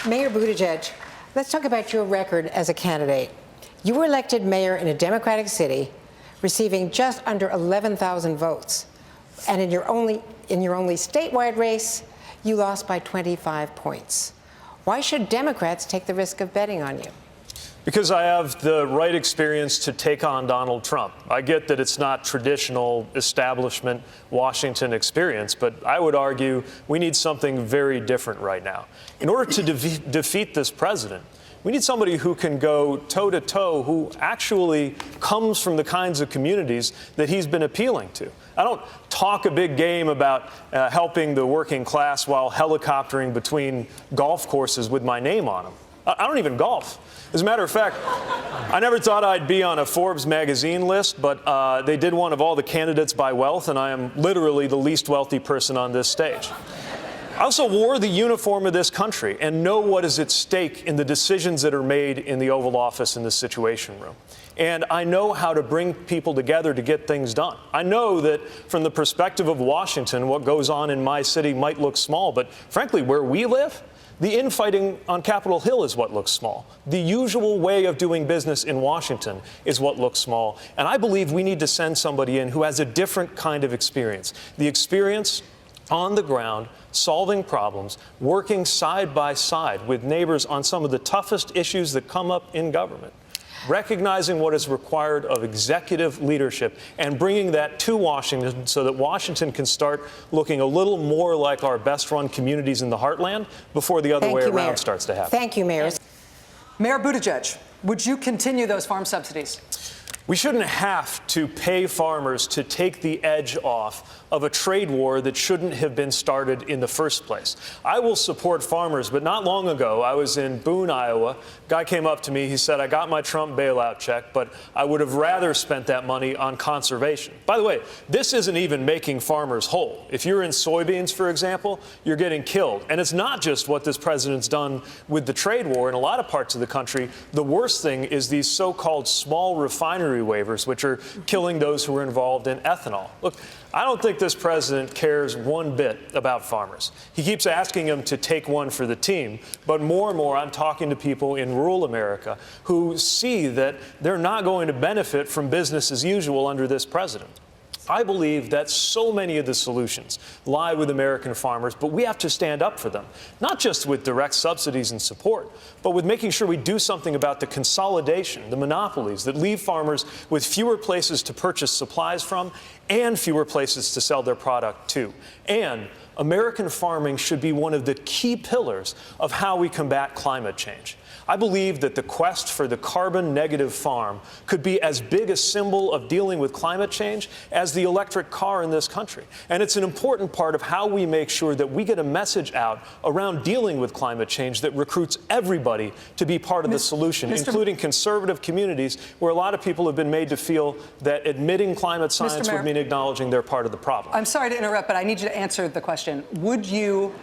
Mayor Buttigieg, let's talk about your record as a candidate. You were elected mayor in a Democratic city, receiving just under 11,000 votes. And in your only statewide race, you lost by 25 points. Why should Democrats take the risk of betting on you? Because I have the right experience to take on Donald Trump. I get that it's not traditional establishment Washington experience, but I would argue we need something very different right now. In order to defeat this president, we need somebody who can go toe-to-toe, who actually comes from the kinds of communities that he's been appealing to. I don't talk a big game about helping the working class while helicoptering between golf courses with my name on them. I don't even golf. As a matter of fact, I never thought I'd be on a Forbes magazine list, but they did one of all the candidates by wealth, and I am literally the least wealthy person on this stage. I also wore the uniform of this country and know what is at stake in the decisions that are made in the Oval Office in the Situation Room. And I know how to bring people together to get things done. I know that from the perspective of Washington, what goes on in my city might look small, but frankly, where we live, the infighting on Capitol Hill is what looks small. The usual way of doing business in Washington is what looks small. And I believe we need to send somebody in who has a different kind of experience. The experience on the ground, solving problems, working side by side with neighbors on some of the toughest issues that come up in government. Recognizing what is required of executive leadership and bringing that to Washington so that Washington can start looking a little more like our best-run communities in the heartland before the other way around starts to happen. Thank you, Mayor. Mayor Buttigieg, would you continue those farm subsidies? We shouldn't have to pay farmers to take the edge off of a trade war that shouldn't have been started in the first place. I will support farmers, but not long ago, I was in Boone, Iowa. Guy came up to me, he said, I got my Trump bailout check, but I would have rather spent that money on conservation. By the way, this isn't even making farmers whole. If you're in soybeans, for example, you're getting killed. And it's not just what this president's done with the trade war. In a lot of parts of the country, the worst thing is these so-called small refinery waivers, which are killing those who are involved in ethanol. Look, I don't think this president cares one bit about farmers. He keeps asking them to take one for the team, but more and more I'm talking to people in rural America who see that they're not going to benefit from business as usual under this president. I believe that so many of the solutions lie with American farmers, but we have to stand up for them, not just with direct subsidies and support, but with making sure we do something about the consolidation, the monopolies that leave farmers with fewer places to purchase supplies from and fewer places to sell their product to. And American farming should be one of the key pillars of how we combat climate change. I believe that the quest for the carbon-negative farm could be as big a symbol of dealing with climate change as the electric car in this country. And it's an important part of how we make sure that we get a message out around dealing with climate change that recruits everybody to be part of the solution, including conservative communities where a lot of people have been made to feel that admitting climate science would mean acknowledging they're part of the problem. I'm sorry to interrupt, but I need you to answer the question. Would you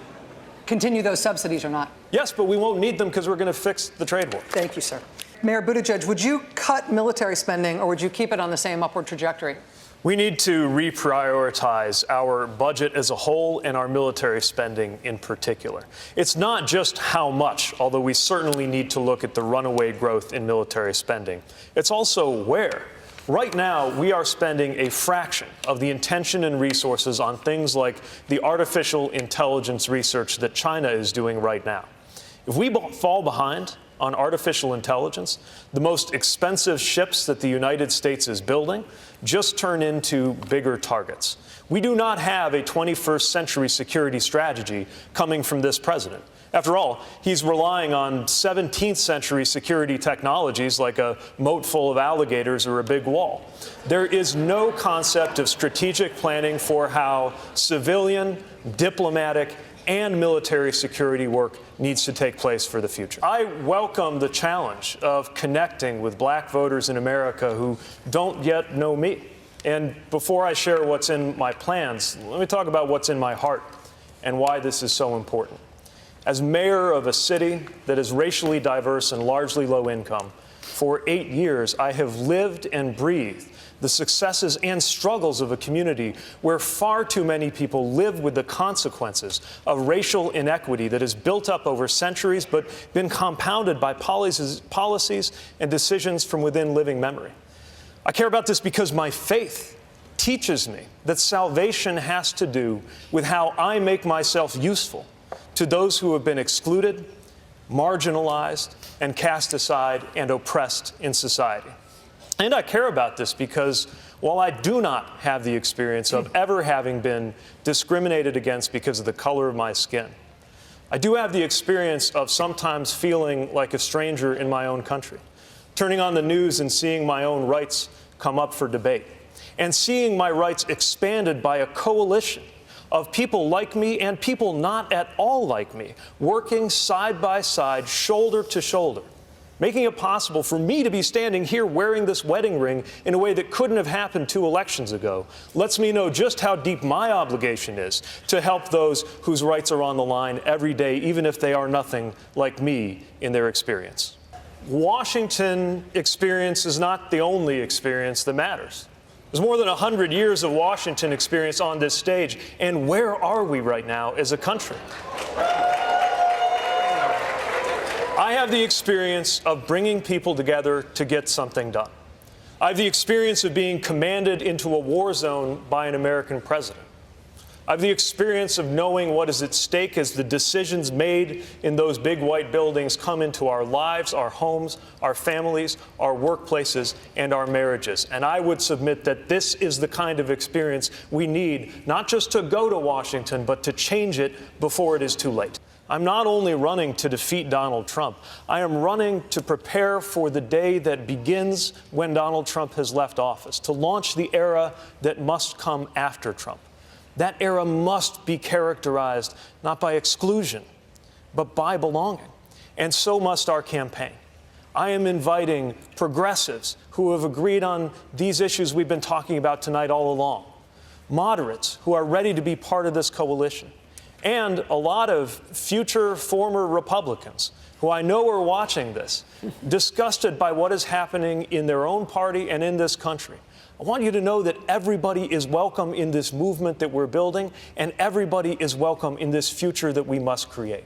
continue those subsidies or not? Yes, but we won't need them because we're going to fix the trade war. Thank you, sir. Mayor Buttigieg, would you cut military spending or would you keep it on the same upward trajectory? We need to reprioritize our budget as a whole and our military spending in particular. It's not just how much, although we certainly need to look at the runaway growth in military spending. It's also where. Right now, we are spending a fraction of the intention and resources on things like the artificial intelligence research that China is doing right now. If we fall behind on artificial intelligence, the most expensive ships that the United States is building just turn into bigger targets. We do not have a 21st century security strategy coming from this president. After all, he's relying on 17th century security technologies like a moat full of alligators or a big wall. There is no concept of strategic planning for how civilian, diplomatic, and military security work needs to take place for the future. I welcome the challenge of connecting with black voters in America who don't yet know me. And before I share what's in my plans, let me talk about what's in my heart and why this is so important. As mayor of a city that is racially diverse and largely low income, for 8 years I have lived and breathed the successes and struggles of a community where far too many people live with the consequences of racial inequity that has built up over centuries but been compounded by policies and decisions from within living memory. I care about this because my faith teaches me that salvation has to do with how I make myself useful to those who have been excluded, marginalized, and cast aside and oppressed in society. And I care about this because while I do not have the experience of ever having been discriminated against because of the color of my skin, I do have the experience of sometimes feeling like a stranger in my own country, turning on the news and seeing my own rights come up for debate, and seeing my rights expanded by a coalition of people like me and people not at all like me, working side by side, shoulder to shoulder, making it possible for me to be standing here wearing this wedding ring in a way that couldn't have happened 2 elections ago, lets me know just how deep my obligation is to help those whose rights are on the line every day, even if they are nothing like me in their experience. Washington experience is not the only experience that matters. There's more than 100 years of Washington experience on this stage, and where are we right now as a country? I have the experience of bringing people together to get something done. I have the experience of being commanded into a war zone by an American president. I have the experience of knowing what is at stake as the decisions made in those big white buildings come into our lives, our homes, our families, our workplaces, and our marriages. And I would submit that this is the kind of experience we need, not just to go to Washington, but to change it before it is too late. I'm not only running to defeat Donald Trump, I am running to prepare for the day that begins when Donald Trump has left office, to launch the era that must come after Trump. That era must be characterized not by exclusion, but by belonging. And so must our campaign. I am inviting progressives who have agreed on these issues we've been talking about tonight all along, moderates who are ready to be part of this coalition, and a lot of future former Republicans who I know are watching this, disgusted by what is happening in their own party and in this country. I want you to know that everybody is welcome in this movement that we're building, and everybody is welcome in this future that we must create.